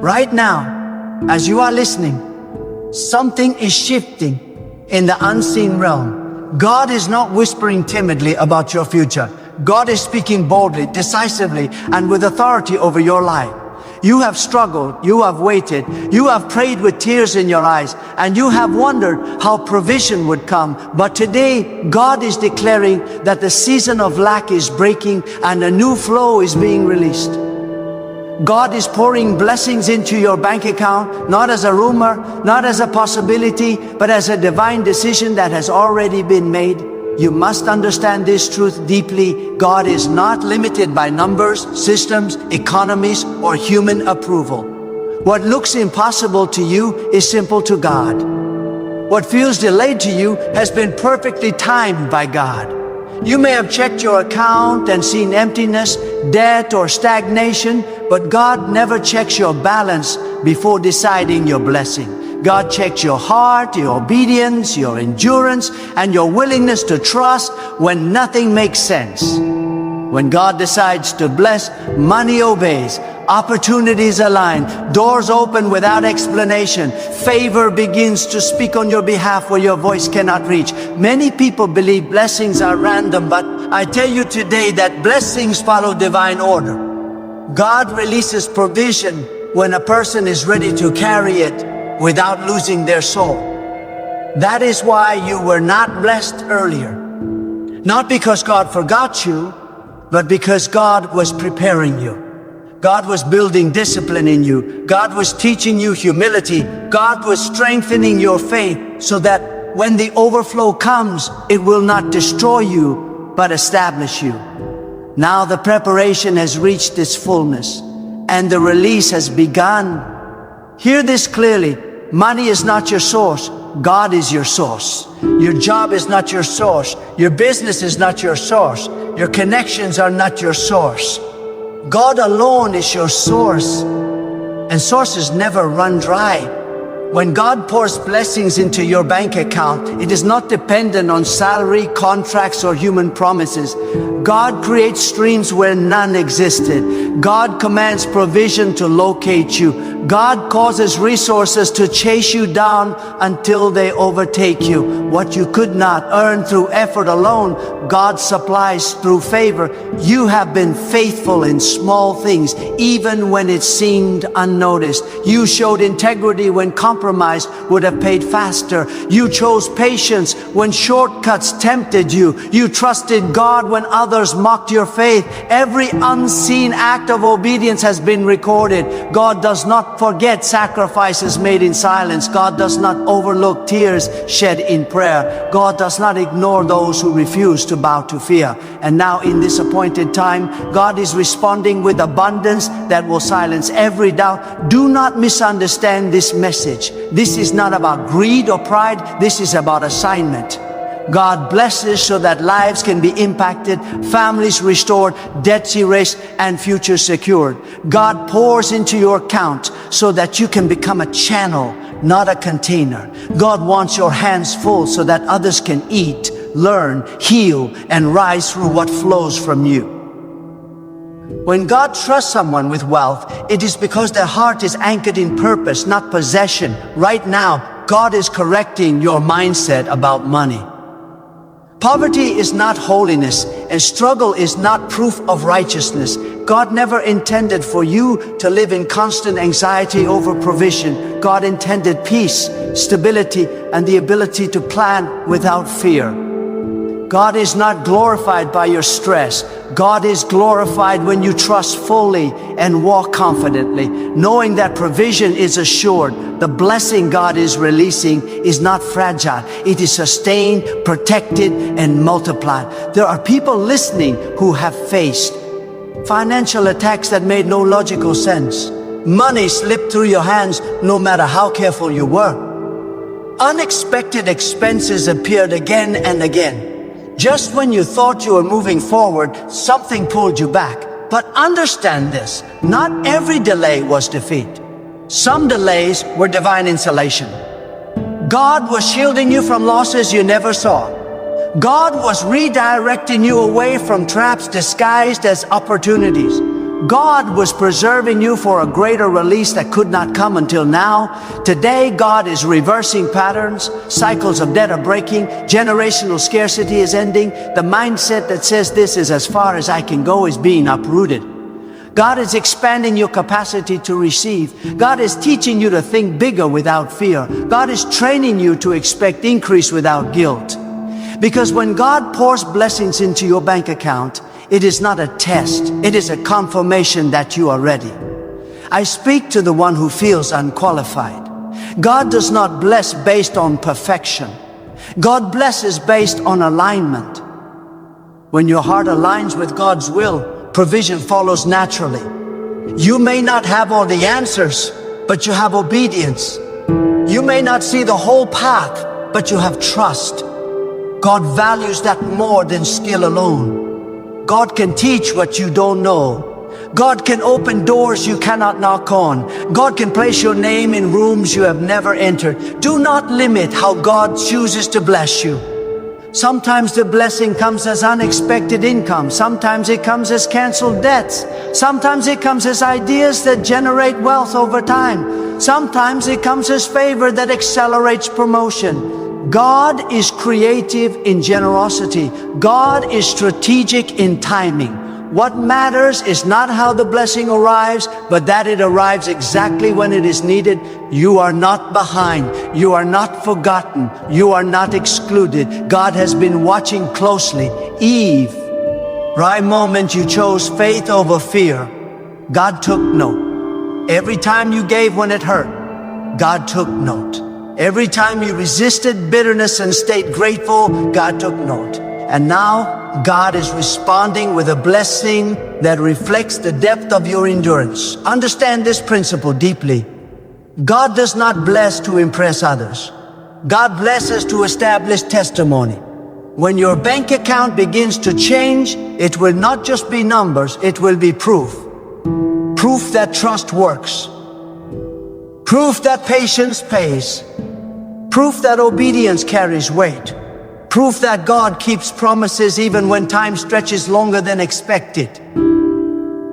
Right now, as you are listening, something is shifting in the unseen realm. God is not whispering timidly about your future. God is speaking boldly, decisively, and with authority over your life. You have struggled, you have waited, you have prayed with tears in your eyes, and you have wondered how provision would come. But today, God is declaring that the season of lack is breaking and a new flow is being released. God is pouring blessings into your bank account, not as a rumor, not as a possibility, but as a divine decision that has already been made. You must understand this truth deeply. God is not limited by numbers, systems, economies, or human approval. What looks impossible to you is simple to God. What feels delayed to you has been perfectly timed by God. You may have checked your account and seen emptiness, debt, or stagnation, but God never checks your balance before deciding your blessing. God checks your heart, your obedience, your endurance, and your willingness to trust when nothing makes sense. When God decides to bless, money obeys, opportunities align, doors open without explanation, favor begins to speak on your behalf where your voice cannot reach. Many people believe blessings are random, but I tell you today that blessings follow divine order. God releases provision when a person is ready to carry it without losing their soul. That is why you were not blessed earlier. Not because God forgot you, but because God was preparing you. God was building discipline in you. God was teaching you humility. God was strengthening your faith so that when the overflow comes, it will not destroy you, but establish you. Now the preparation has reached its fullness, and the release has begun. Hear this clearly. Money is not your source. God is your source. Your job is not your source. Your business is not your source. Your connections are not your source. God alone is your source, and sources never run dry. When God pours blessings into your bank account, it is not dependent on salary, contracts, or human promises. God creates streams where none existed. God commands provision to locate you. God causes resources to chase you down until they overtake you. What you could not earn through effort alone, God supplies through favor. You have been faithful in small things, even when it seemed unnoticed. You showed integrity when compromise would have paid faster. You chose patience when shortcuts tempted you. You trusted God when others mocked your faith. Every unseen act of obedience has been recorded. God does not forget sacrifices made in silence. God does not overlook tears shed in prayer. God does not ignore those who refuse to bow to fear. And now in this appointed time, God is responding with abundance that will silence every doubt. Do not misunderstand this message. This is not about greed or pride. This is about assignment. God blesses so that lives can be impacted, families restored, debts erased, and futures secured. God pours into your account so that you can become a channel, not a container. God wants your hands full so that others can eat, learn, heal, and rise through what flows from you. When God trusts someone with wealth, it is because their heart is anchored in purpose, not possession. Right now, God is correcting your mindset about money. Poverty is not holiness, and struggle is not proof of righteousness. God never intended for you to live in constant anxiety over provision. God intended peace, stability, and the ability to plan without fear. God is not glorified by your stress. God is glorified when you trust fully and walk confidently, knowing that provision is assured. The blessing God is releasing is not fragile. It is sustained, protected, and multiplied. There are people listening who have faced financial attacks that made no logical sense. Money slipped through your hands no matter how careful you were. Unexpected expenses appeared again and again. Just when you thought you were moving forward, something pulled you back. But understand this, not every delay was defeat. Some delays were divine insulation. God was shielding you from losses you never saw. God was redirecting you away from traps disguised as opportunities. God was preserving you for a greater release that could not come until now. Today, God is reversing patterns. Cycles of debt are breaking. Generational scarcity is ending. The mindset that says this is as far as I can go is being uprooted. God is expanding your capacity to receive. God is teaching you to think bigger without fear. God is training you to expect increase without guilt. Because when God pours blessings into your bank account, it is not a test. It is a confirmation that you are ready. I speak to the one who feels unqualified. God does not bless based on perfection. God blesses based on alignment. When your heart aligns with God's will, provision follows naturally. You may not have all the answers, but you have obedience. You may not see the whole path, but you have trust. God values that more than skill alone. God can teach what you don't know. God can open doors you cannot knock on. God can place your name in rooms you have never entered. Do not limit how God chooses to bless you. Sometimes the blessing comes as unexpected income. Sometimes it comes as canceled debts. Sometimes it comes as ideas that generate wealth over time. Sometimes it comes as favor that accelerates promotion. God is creative in generosity. God is strategic in timing. What matters is not how the blessing arrives, but that it arrives exactly when it is needed. You are not behind. You are not forgotten. You are not excluded. God has been watching closely. Eve, right moment you chose faith over fear, God took note. Every time you gave when it hurt, God took note. Every time you resisted bitterness and stayed grateful, God took note. And now, God is responding with a blessing that reflects the depth of your endurance. Understand this principle deeply. God does not bless to impress others. God blesses to establish testimony. When your bank account begins to change, it will not just be numbers, it will be proof. Proof that trust works. Proof that patience pays. Proof that obedience carries weight. Proof that God keeps promises even when time stretches longer than expected.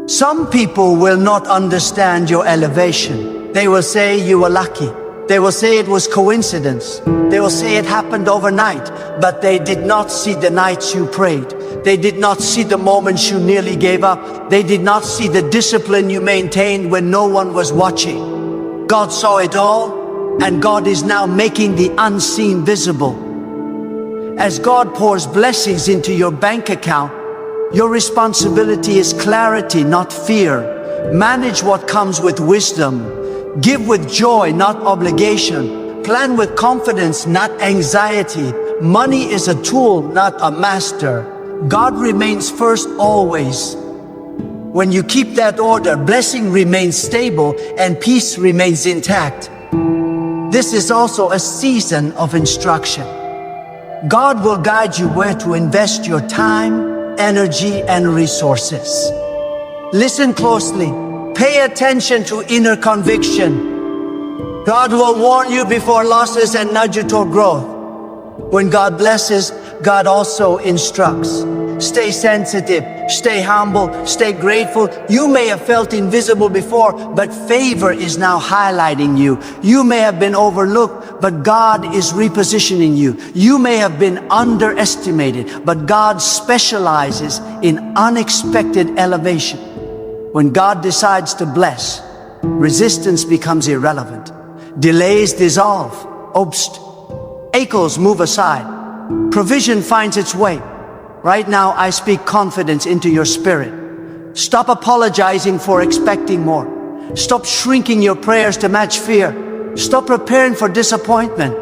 Some people will not understand your elevation. They will say you were lucky. They will say it was coincidence. They will say it happened overnight. But they did not see the nights you prayed. They did not see the moments you nearly gave up. They did not see the discipline you maintained when no one was watching. God saw it all. And God is now making the unseen visible. As God pours blessings into your bank account, your responsibility is clarity, not fear. Manage what comes with wisdom. Give with joy, not obligation. Plan with confidence, not anxiety. Money is a tool, not a master. God remains first always. When you keep that order, blessing remains stable and peace remains intact. This is also a season of instruction. God will guide you where to invest your time, energy, and resources. Listen closely. Pay attention to inner conviction. God will warn you before losses and nudge you toward growth. When God blesses, God also instructs. Stay sensitive, stay humble, stay grateful. You may have felt invisible before, but favor is now highlighting you. You may have been overlooked, but God is repositioning you. You may have been underestimated, but God specializes in unexpected elevation. When God decides to bless, resistance becomes irrelevant. Delays dissolve. Obstacles move aside. Provision finds its way. Right now, I speak confidence into your spirit. Stop apologizing for expecting more. Stop shrinking your prayers to match fear. Stop preparing for disappointment.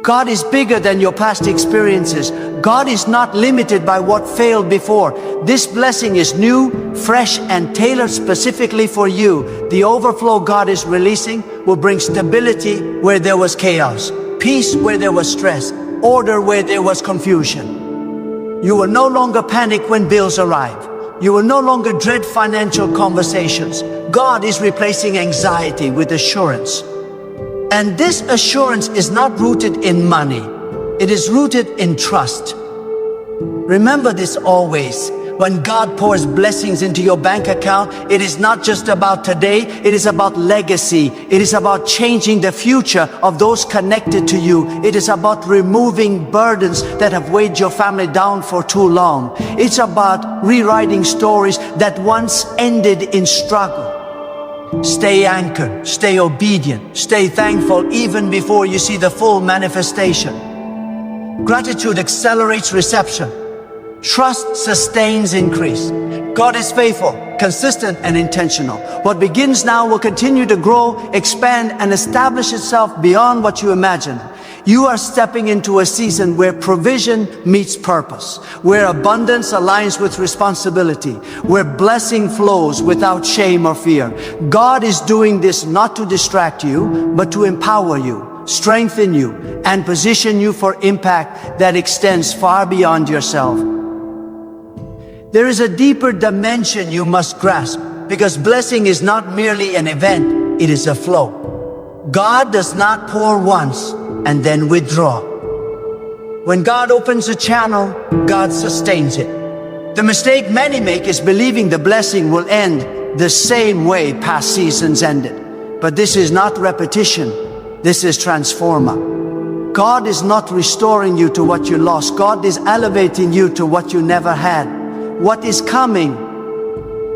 God is bigger than your past experiences. God is not limited by what failed before. This blessing is new, fresh, and tailored specifically for you. The overflow God is releasing will bring stability where there was chaos, peace where there was stress, order where there was confusion. You will no longer panic when bills arrive. You will no longer dread financial conversations. God is replacing anxiety with assurance. And this assurance is not rooted in money. It is rooted in trust. Remember this always. When God pours blessings into your bank account, it is not just about today, it is about legacy. It is about changing the future of those connected to you. It is about removing burdens that have weighed your family down for too long. It's about rewriting stories that once ended in struggle. Stay anchored, stay obedient, stay thankful even before you see the full manifestation. Gratitude accelerates reception. Trust sustains increase. God is faithful, consistent, and intentional. What begins now will continue to grow, expand, and establish itself beyond what you imagine. You are stepping into a season where provision meets purpose, where abundance aligns with responsibility, where blessing flows without shame or fear. God is doing this not to distract you, but to empower you, strengthen you, and position you for impact that extends far beyond yourself. There is a deeper dimension you must grasp, because blessing is not merely an event, it is a flow. God does not pour once and then withdraw. When God opens a channel, God sustains it. The mistake many make is believing the blessing will end the same way past seasons ended. But this is not repetition, this is transformer. God is not restoring you to what you lost. God is elevating you to what you never had. What is coming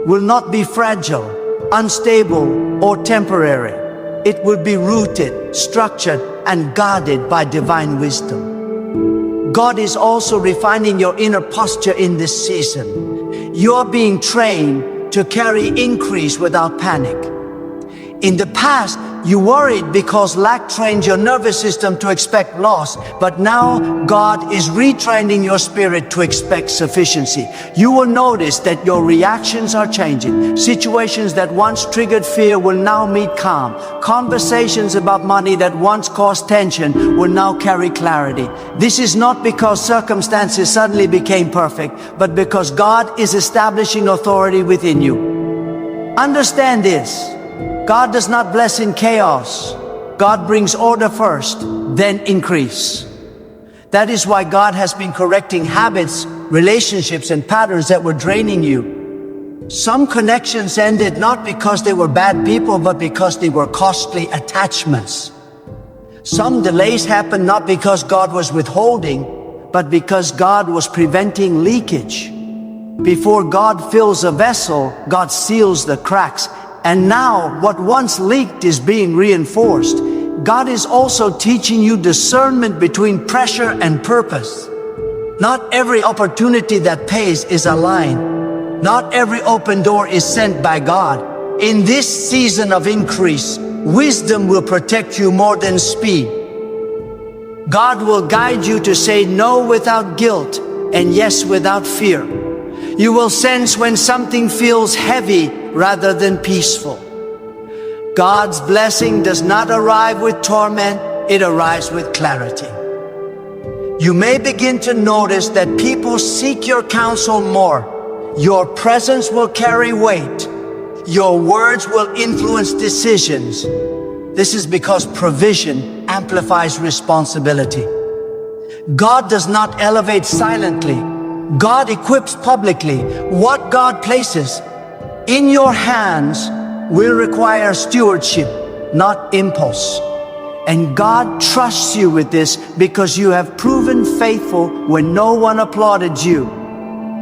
will not be fragile, unstable, or temporary. It will be rooted, structured, and guarded by divine wisdom. God is also refining your inner posture in this season. You're being trained to carry increase without panic. In the past, you worried because lack trained your nervous system to expect loss, but now God is retraining your spirit to expect sufficiency. You will notice that your reactions are changing. Situations that once triggered fear will now meet calm. Conversations about money that once caused tension will now carry clarity. This is not because circumstances suddenly became perfect, but because God is establishing authority within you. Understand this. God does not bless in chaos. God brings order first, then increase. That is why God has been correcting habits, relationships, and patterns that were draining you. Some connections ended not because they were bad people, but because they were costly attachments. Some delays happened not because God was withholding, but because God was preventing leakage. Before God fills a vessel, God seals the cracks. And now, what once leaked is being reinforced. God is also teaching you discernment between pressure and purpose. Not every opportunity that pays is aligned. Not every open door is sent by God. In this season of increase, wisdom will protect you more than speed. God will guide you to say no without guilt and yes without fear. You will sense when something feels heavy rather than peaceful. God's blessing does not arrive with torment, it arrives with clarity. You may begin to notice that people seek your counsel more. Your presence will carry weight. Your words will influence decisions. This is because provision amplifies responsibility. God does not elevate silently. God equips publicly. What God places in your hands will require stewardship, not impulse. And God trusts you with this because you have proven faithful when no one applauded you.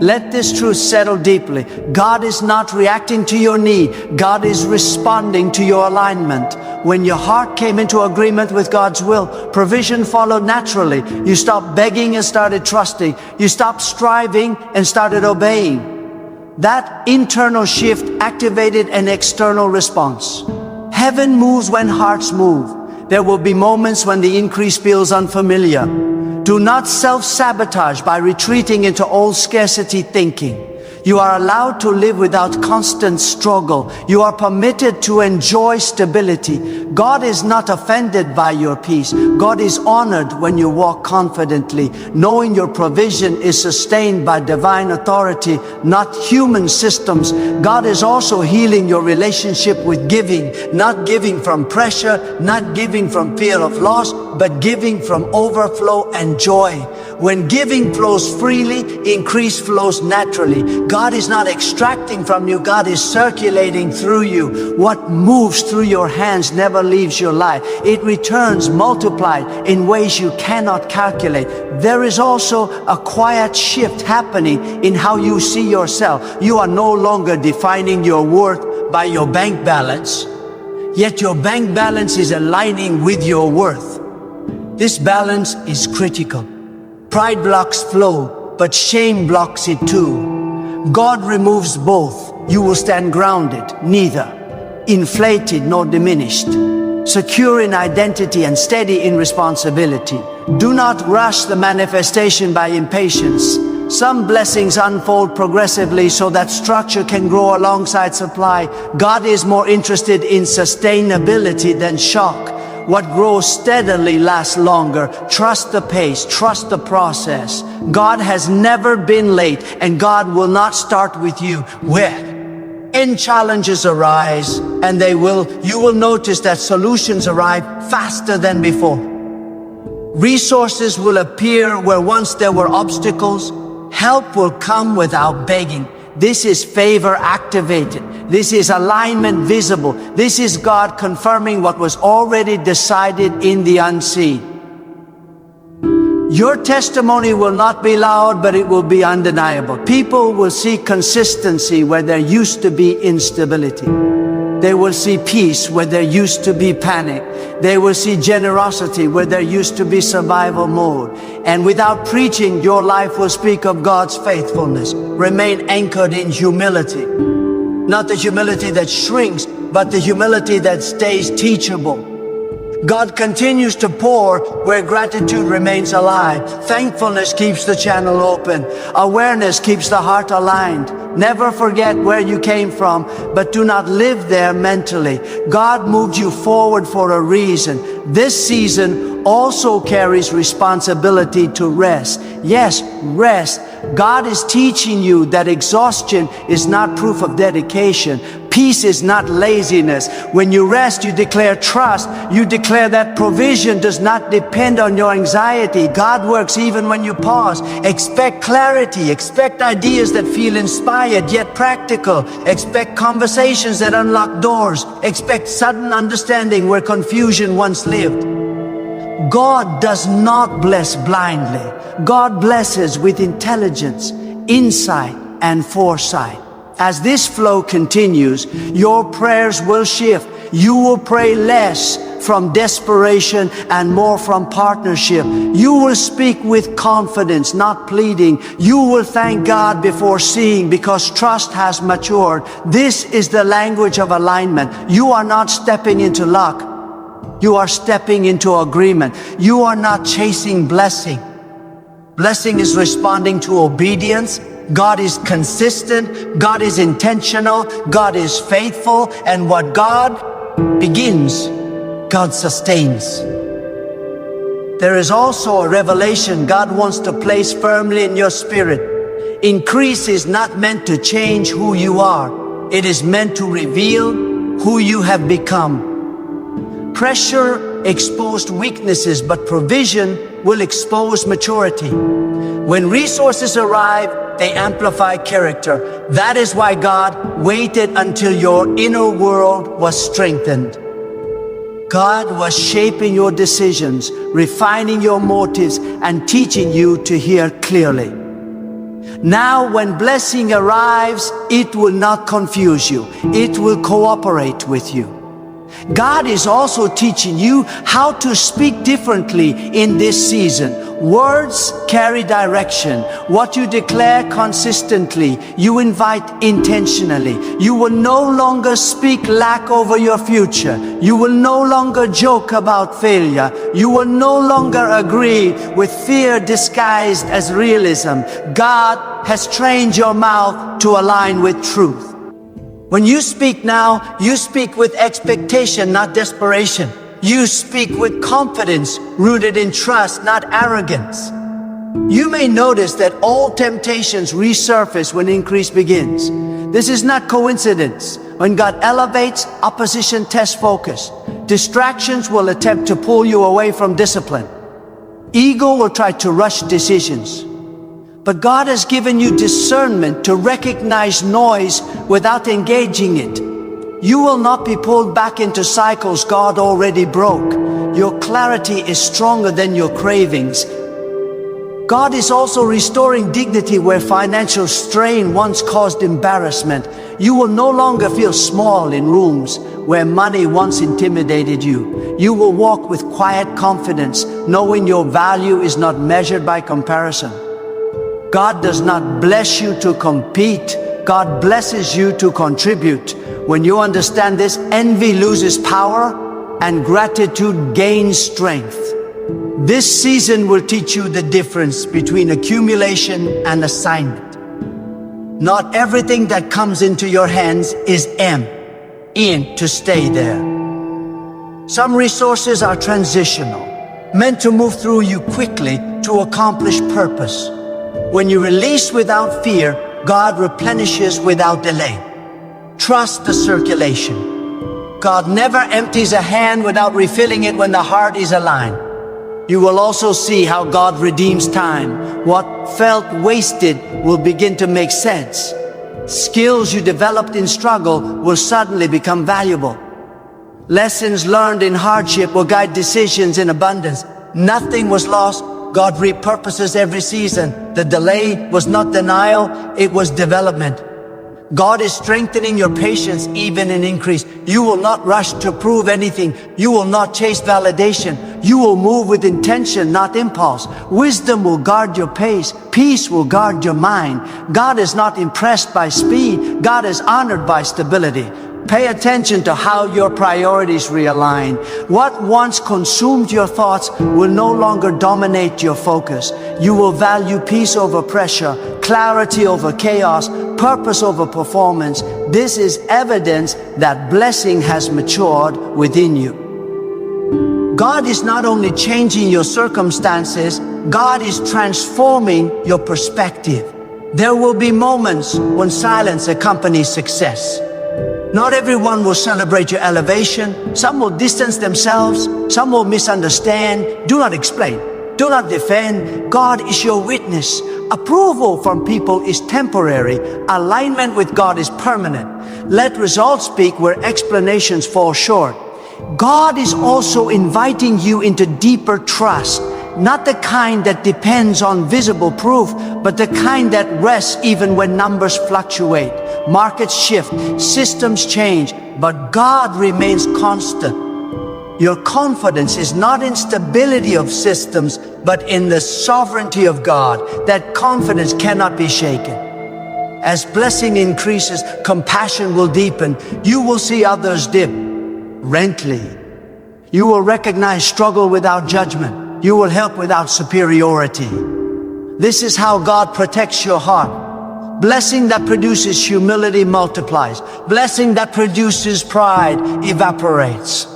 Let this truth settle deeply. God is not reacting to your need. God is responding to your alignment. When your heart came into agreement with God's will, provision followed naturally. You stopped begging and started trusting. You stopped striving and started obeying. That internal shift activated an external response. Heaven moves when hearts move. There will be moments when the increase feels unfamiliar. Do not self-sabotage by retreating into old scarcity thinking. You are allowed to live without constant struggle. You are permitted to enjoy stability. God is not offended by your peace. God is honored when you walk confidently, knowing your provision is sustained by divine authority, not human systems. God is also healing your relationship with giving, not giving from pressure, not giving from fear of loss, but giving from overflow and joy. When giving flows freely, increase flows naturally. God is not extracting from you, God is circulating through you. What moves through your hands never leaves your life. It returns multiplied in ways you cannot calculate. There is also a quiet shift happening in how you see yourself. You are no longer defining your worth by your bank balance, yet your bank balance is aligning with your worth. This balance is critical. Pride blocks flow, but shame blocks it too. God removes both. You will stand grounded, neither inflated nor diminished, secure in identity and steady in responsibility. Do not rush the manifestation by impatience. Some blessings unfold progressively so that structure can grow alongside supply. God is more interested in sustainability than shock. What grows steadily lasts longer. Trust the pace, trust the process. God has never been late, and God will not start with you. When challenges arise, and you will notice that solutions arrive faster than before. Resources will appear where once there were obstacles. Help will come without begging. This is favor activated. This is alignment visible. This is God confirming what was already decided in the unseen. Your testimony will not be loud, but it will be undeniable. People will see consistency where there used to be instability. They will see peace where there used to be panic. They will see generosity where there used to be survival mode. And without preaching, your life will speak of God's faithfulness. Remain anchored in humility. Not the humility that shrinks, but the humility that stays teachable. God continues to pour where gratitude remains alive. Thankfulness keeps the channel open. Awareness keeps the heart aligned. Never forget where you came from, but do not live there mentally. God moved you forward for a reason. This season also carries responsibility to rest. Yes, rest. God is teaching you that exhaustion is not proof of dedication. Peace is not laziness. When you rest, you declare trust. You declare that provision does not depend on your anxiety. God works even when you pause. Expect clarity. Expect ideas that feel inspired yet practical. Expect conversations that unlock doors. Expect sudden understanding where confusion once lived. God does not bless blindly. God blesses with intelligence, insight, and foresight. As this flow continues, your prayers will shift. You will pray less from desperation and more from partnership. You will speak with confidence, not pleading. You will thank God before seeing, because trust has matured. This is the language of alignment. You are not stepping into luck. You are stepping into agreement. You are not chasing blessing. Blessing is responding to obedience. God is consistent, God is intentional, God is faithful, and what God begins, God sustains. There is also a revelation God wants to place firmly in your spirit. Increase is not meant to change who you are. It is meant to reveal who you have become. Pressure exposed weaknesses, but provision will expose maturity. When resources arrive, they amplify character. That is why God waited until your inner world was strengthened. God was shaping your decisions, refining your motives, and teaching you to hear clearly. Now, when blessing arrives, it will not confuse you. It will cooperate with you. God is also teaching you how to speak differently in this season. Words carry direction. What you declare consistently, you invite intentionally. You will no longer speak lack over your future. You will no longer joke about failure. You will no longer agree with fear disguised as realism. God has trained your mouth to align with truth. When you speak now, you speak with expectation, not desperation. You speak with confidence, rooted in trust, not arrogance. You may notice that all temptations resurface when increase begins. This is not coincidence. When God elevates, opposition tests focus. Distractions will attempt to pull you away from discipline. Ego will try to rush decisions. But God has given you discernment to recognize noise without engaging it. You will not be pulled back into cycles God already broke. Your clarity is stronger than your cravings. God is also restoring dignity where financial strain once caused embarrassment. You will no longer feel small in rooms where money once intimidated you. You will walk with quiet confidence, knowing your value is not measured by comparison. God does not bless you to compete. God blesses you to contribute. When you understand this, envy loses power and gratitude gains strength. This season will teach you the difference between accumulation and assignment. Not everything that comes into your hands is in to stay there. Some resources are transitional, meant to move through you quickly to accomplish purpose. When you release without fear, God replenishes without delay. Trust the circulation. God never empties a hand without refilling it when the heart is aligned. You will also see how God redeems time. What felt wasted will begin to make sense. Skills you developed in struggle will suddenly become valuable. Lessons learned in hardship will guide decisions in abundance. Nothing was lost. God repurposes every season. The delay was not denial, it was development. God is strengthening your patience even in increase. You will not rush to prove anything. You will not chase validation. You will move with intention, not impulse. Wisdom will guard your pace. Peace will guard your mind. God is not impressed by speed. God is honored by stability. Pay attention to how your priorities realign. What once consumed your thoughts will no longer dominate your focus. You will value peace over pressure, clarity over chaos, purpose over performance. This is evidence that blessing has matured within you. God is not only changing your circumstances, God is transforming your perspective. There will be moments when silence accompanies success. Not everyone will celebrate your elevation. Some will distance themselves. Some will misunderstand. Do not explain. Do not defend. God is your witness. Approval from people is temporary. Alignment with God is permanent. Let results speak where explanations fall short. God is also inviting you into deeper trust. Not the kind that depends on visible proof, but the kind that rests even when numbers fluctuate. Markets shift, systems change, but God remains constant. Your confidence is not in stability of systems, but in the sovereignty of God. That confidence cannot be shaken. As blessing increases, compassion will deepen. You will see others dip gently. You will recognize struggle without judgment. You will help without superiority. This is how God protects your heart. Blessing that produces humility multiplies. Blessing that produces pride evaporates.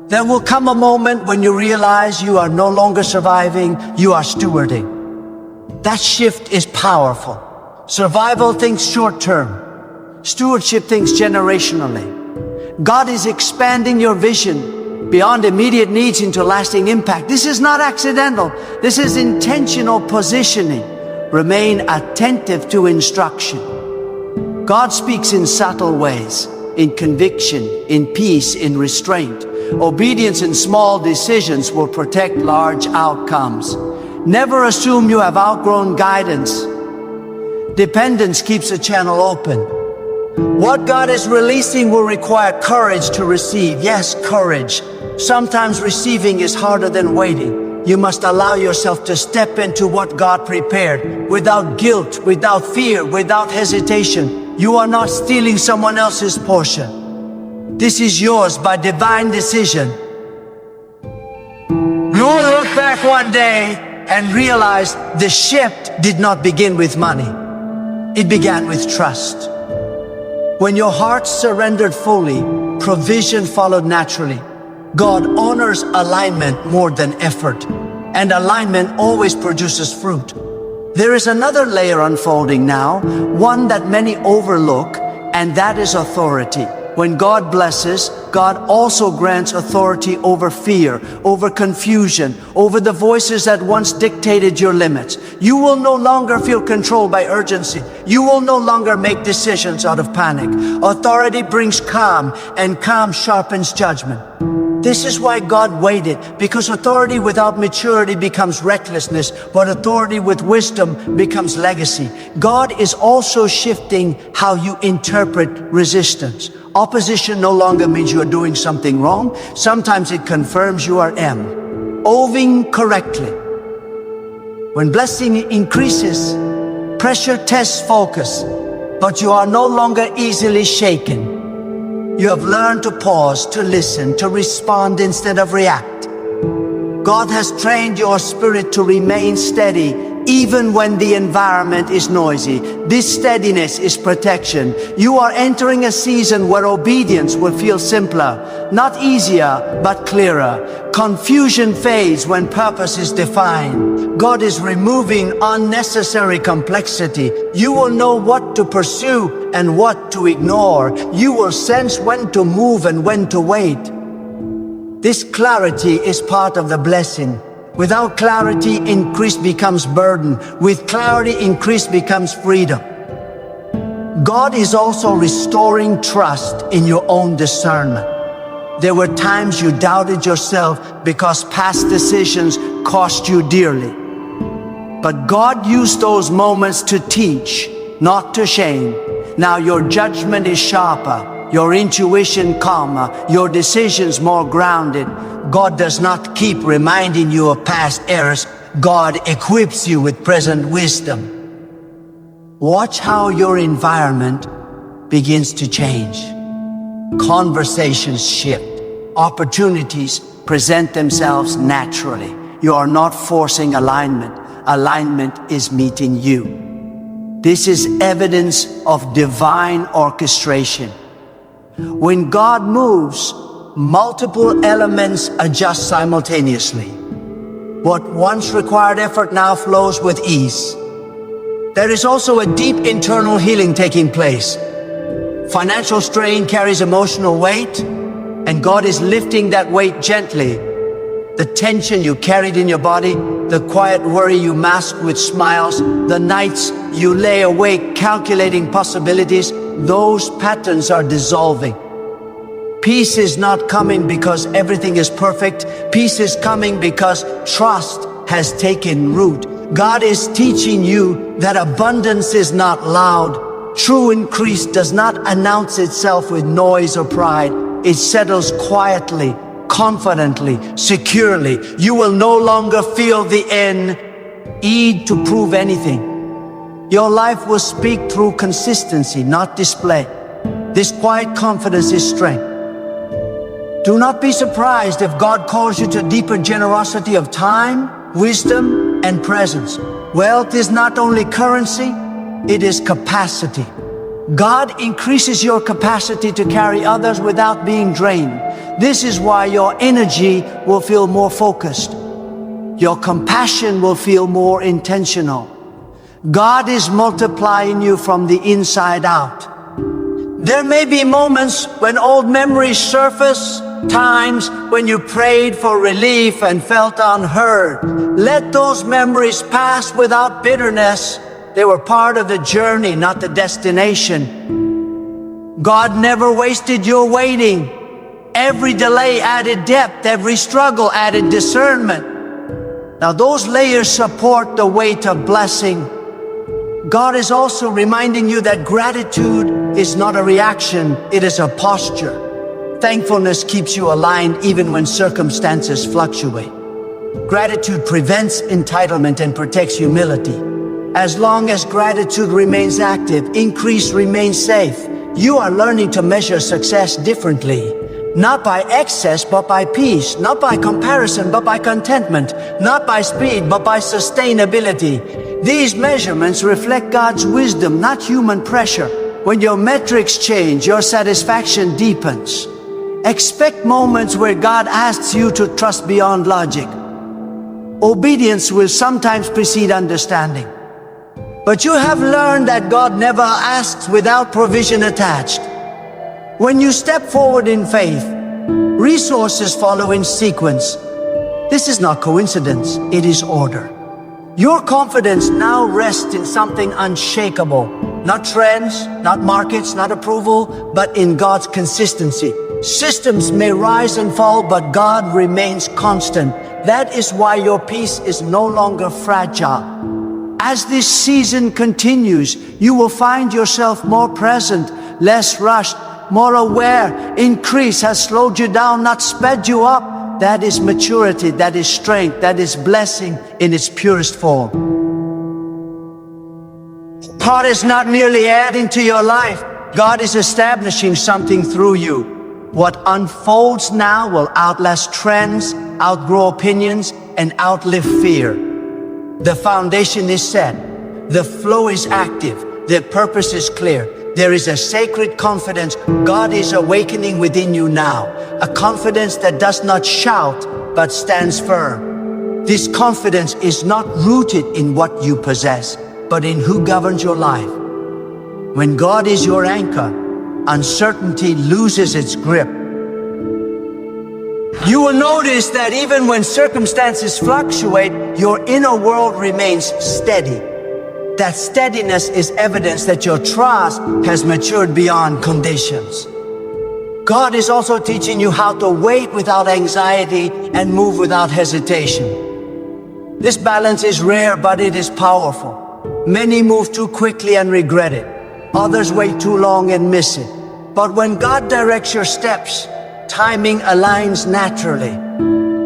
There will come a moment when you realize you are no longer surviving, you are stewarding. That shift is powerful. Survival thinks short term. Stewardship thinks generationally. God is expanding your vision beyond immediate needs into lasting impact. This is not accidental. This is intentional positioning. Remain attentive to instruction. God speaks in subtle ways, in conviction, in peace, in restraint. Obedience in small decisions will protect large outcomes. Never assume you have outgrown guidance. Dependence keeps a channel open. What God is releasing will require courage to receive. Yes, courage. Sometimes receiving is harder than waiting. You must allow yourself to step into what God prepared, without guilt, without fear, without hesitation. You are not stealing someone else's portion. This is yours by divine decision. You will look back one day and realize the shift did not begin with money. It began with trust. When your heart surrendered fully, provision followed naturally. God honors alignment more than effort, and alignment always produces fruit. There is another layer unfolding now, one that many overlook, and that is authority. when God blesses, God also grants authority over fear, over confusion, over the voices that once dictated your limits. You will no longer feel controlled by urgency. You will no longer make decisions out of panic. Authority brings calm, and calm sharpens judgment. This is why God waited, because authority without maturity becomes recklessness, but authority with wisdom becomes legacy. God is also shifting how you interpret resistance. Opposition no longer means you are doing something wrong. Sometimes it confirms you are moving correctly. When blessing increases, pressure tests focus, but you are no longer easily shaken. You have learned to pause, to listen, to respond instead of react. God has trained your spirit to remain steady even when the environment is noisy. This steadiness is protection. You are entering a season where obedience will feel simpler, not easier, but clearer. Confusion fades when purpose is defined. God is removing unnecessary complexity. You will know what to pursue and what to ignore. You will sense when to move and when to wait. This clarity is part of the blessing. Without clarity, increase becomes burden. With clarity, increase becomes freedom. God is also restoring trust in your own discernment. There were times you doubted yourself because past decisions cost you dearly. But God used those moments to teach, not to shame. Now your judgment is sharper, your intuition calmer, your decisions more grounded. God does not keep reminding you of past errors. God equips you with present wisdom. Watch how your environment begins to change. Conversations shift. Opportunities present themselves naturally. You are not forcing alignment. Alignment is meeting you. This is evidence of divine orchestration. When God moves, multiple elements adjust simultaneously. What once required effort now flows with ease. There is also a deep internal healing taking place. Financial strain carries emotional weight, and God is lifting that weight gently. The tension you carried in your body, the quiet worry you masked with smiles, the nights you lay awake calculating possibilities, those patterns are dissolving. Peace is not coming because everything is perfect. Peace is coming because trust has taken root. God is teaching you that abundance is not loud. True increase does not announce itself with noise or pride. It settles quietly, confidently, securely. You will no longer feel the need to prove anything. Your life will speak through consistency, not display. This quiet confidence is strength. Do not be surprised if God calls you to deeper generosity of time, wisdom, and presence. Wealth is not only currency, it is capacity. God increases your capacity to carry others without being drained. This is why your energy will feel more focused. Your compassion will feel more intentional. God is multiplying you from the inside out. There may be moments when old memories surface, times when you prayed for relief and felt unheard. Let those memories pass without bitterness. They were part of the journey, not the destination. God never wasted your waiting. Every delay added depth, every struggle added discernment. Now those layers support the weight of blessing. God is also reminding you that gratitude is not a reaction, it is a posture. Thankfulness keeps you aligned even when circumstances fluctuate. Gratitude prevents entitlement and protects humility. As long as gratitude remains active, increase remains safe. You are learning to measure success differently. Not by excess, but by peace. Not by comparison, but by contentment. Not by speed, but by sustainability. These measurements reflect God's wisdom, not human pressure. When your metrics change, your satisfaction deepens. Expect moments where God asks you to trust beyond logic. Obedience will sometimes precede understanding. But you have learned that God never asks without provision attached. When you step forward in faith, resources follow in sequence. This is not coincidence, it is order. Your confidence now rests in something unshakable. Not trends, not markets, not approval, but in God's consistency. Systems may rise and fall, but God remains constant. That is why your peace is no longer fragile. As this season continues, you will find yourself more present, less rushed, more aware. Increase has slowed you down, not sped you up. That is maturity, that is strength, that is blessing in its purest form. God is not merely adding to your life, God is establishing something through you. What unfolds now will outlast trends, outgrow opinions, and outlive fear. The foundation is set, the flow is active, the purpose is clear. There is a sacred confidence God is awakening within you now, a confidence that does not shout but stands firm. This confidence is not rooted in what you possess, but in who governs your life. When God is your anchor, uncertainty loses its grip. You will notice that even when circumstances fluctuate, your inner world remains steady. That steadiness is evidence that your trust has matured beyond conditions. God is also teaching you how to wait without anxiety and move without hesitation. This balance is rare, but it is powerful. Many move too quickly and regret it. Others wait too long and miss it. But when God directs your steps, timing aligns naturally.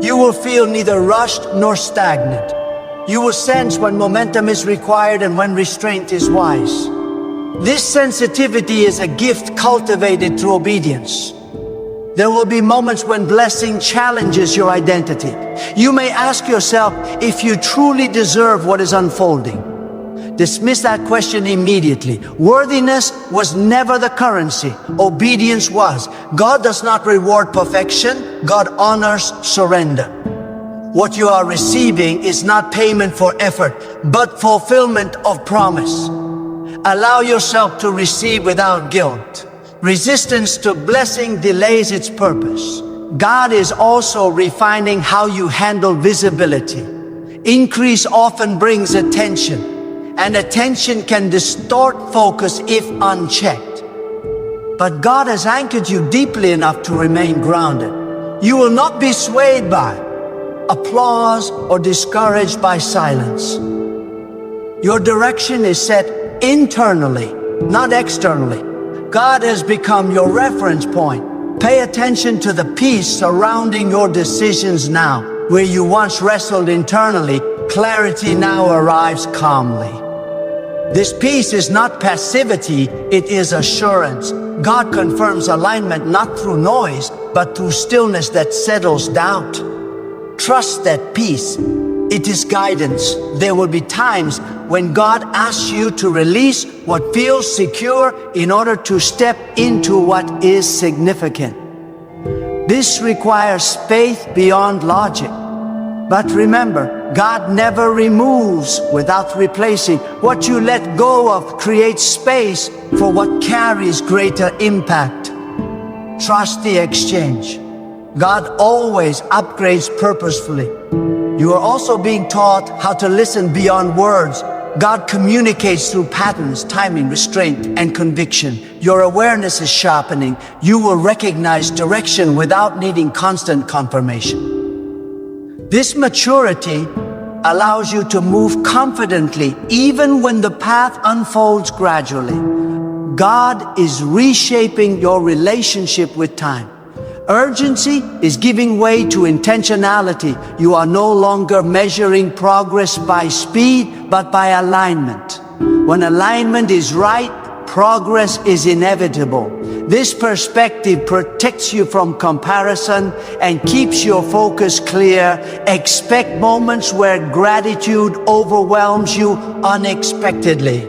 You will feel neither rushed nor stagnant. You will sense when momentum is required and when restraint is wise. This sensitivity is a gift cultivated through obedience. There will be moments when blessing challenges your identity. You may ask yourself if you truly deserve what is unfolding. Dismiss that question immediately. Worthiness was never the currency. Obedience was. God does not reward perfection. God honors surrender. What you are receiving is not payment for effort, but fulfillment of promise. Allow yourself to receive without guilt. Resistance to blessing delays its purpose. God is also refining how you handle visibility. Increase often brings attention, and attention can distort focus if unchecked. But God has anchored you deeply enough to remain grounded. You will not be swayed by applause or discouraged by silence. Your direction is set internally, not externally. God has become your reference point. Pay attention to the peace surrounding your decisions now. Where you once wrestled internally, clarity now arrives calmly. This peace is not passivity, it is assurance. God confirms alignment not through noise, but through stillness that settles doubt. Trust that peace. It is guidance. There will be times when God asks you to release what feels secure in order to step into what is significant. This requires faith beyond logic. But remember, God never removes without replacing. What you let go of creates space for what carries greater impact. Trust the exchange. God always upgrades purposefully. You are also being taught how to listen beyond words. God communicates through patterns, timing, restraint, and conviction. Your awareness is sharpening. You will recognize direction without needing constant confirmation. This maturity allows you to move confidently even when the path unfolds gradually. God is reshaping your relationship with time. Urgency is giving way to intentionality. You are no longer measuring progress by speed, but by alignment. When alignment is right, progress is inevitable. This perspective protects you from comparison and keeps your focus clear. Expect moments where gratitude overwhelms you unexpectedly.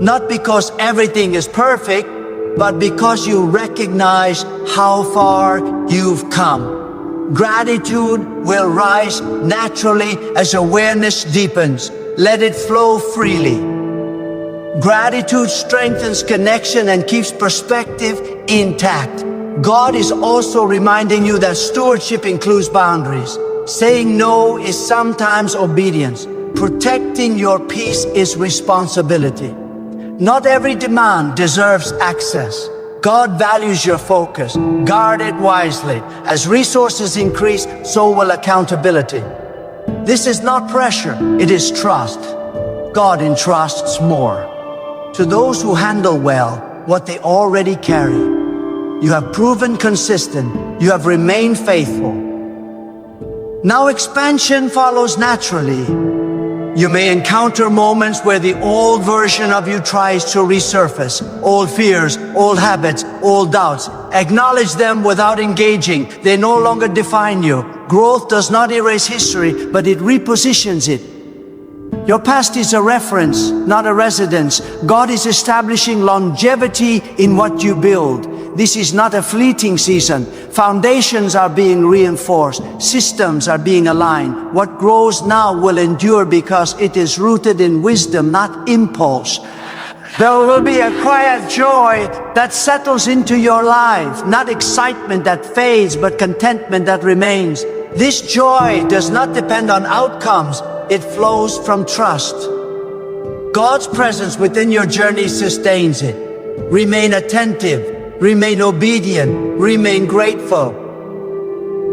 Not because everything is perfect, but because you recognize how far you've come. Gratitude will rise naturally as awareness deepens. Let it flow freely. Gratitude strengthens connection and keeps perspective intact. God is also reminding you that stewardship includes boundaries. Saying no is sometimes obedience. Protecting your peace is responsibility. Not every demand deserves access. God values your focus. Guard it wisely. As resources increase, so will accountability. This is not pressure, it is trust. God entrusts more to those who handle well what they already carry. You have proven consistent. You have remained faithful. Now expansion follows naturally. You may encounter moments where the old version of you tries to resurface. Old fears, old habits, old doubts. Acknowledge them without engaging. They no longer define you. Growth does not erase history, but it repositions it. Your past is a reference, not a residence. God is establishing longevity in what you build. This is not a fleeting season. Foundations are being reinforced. Systems are being aligned. What grows now will endure because it is rooted in wisdom, not impulse. There will be a quiet joy that settles into your life, not excitement that fades, but contentment that remains. This joy does not depend on outcomes. It flows from trust. God's presence within your journey sustains it. Remain attentive, remain obedient, remain grateful.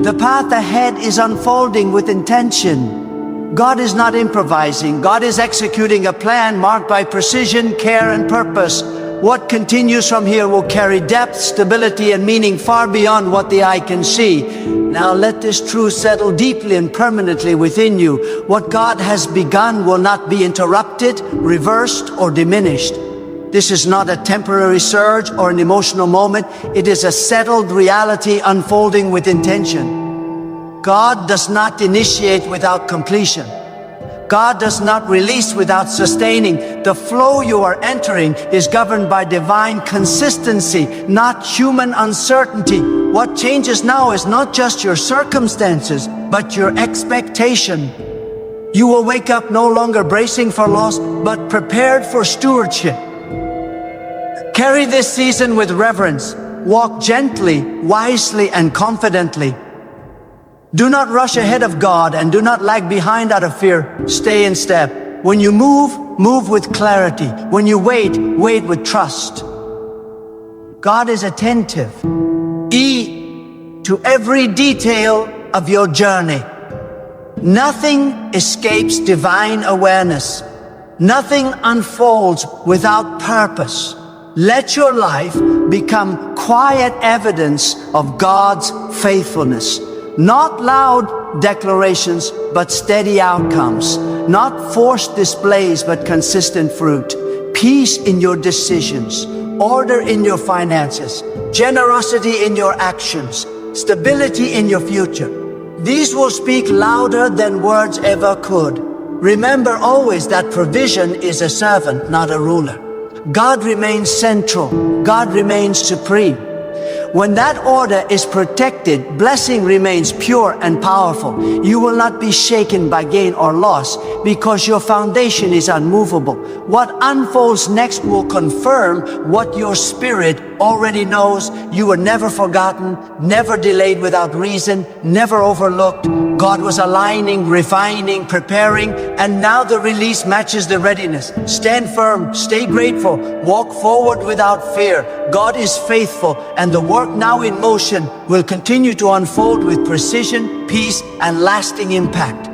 The path ahead is unfolding with intention. God is not improvising. God is executing a plan marked by precision, care, and purpose. What continues from here will carry depth, stability, and meaning far beyond what the eye can see. Now let this truth settle deeply and permanently within you. What God has begun will not be interrupted, reversed, or diminished. This is not a temporary surge or an emotional moment. It is a settled reality unfolding with intention. God does not initiate without completion. God does not release without sustaining. The flow you are entering is governed by divine consistency, not human uncertainty. What changes now is not just your circumstances, but your expectation. You will wake up no longer bracing for loss, but prepared for stewardship. Carry this season with reverence. Walk gently, wisely, and confidently. Do not rush ahead of God and do not lag behind out of fear. Stay in step. When you move, move with clarity. When you wait, wait with trust. God is attentive to every detail of your journey. Nothing escapes divine awareness. Nothing unfolds without purpose. Let your life become quiet evidence of God's faithfulness. Not loud declarations, but steady outcomes. Not forced displays, but consistent fruit. Peace in your decisions. Order in your finances. Generosity in your actions. Stability in your future. These will speak louder than words ever could. Remember always that provision is a servant, not a ruler. God remains central. God remains supreme. When that order is protected, blessing remains pure and powerful. You will not be shaken by gain or loss because your foundation is unmovable. What unfolds next will confirm what your spirit already knows. You were never forgotten, never delayed without reason, never overlooked. God was aligning, refining, preparing, and now the release matches the readiness. Stand firm, stay grateful, walk forward without fear. God is faithful, and the work now in motion will continue to unfold with precision, peace, and lasting impact.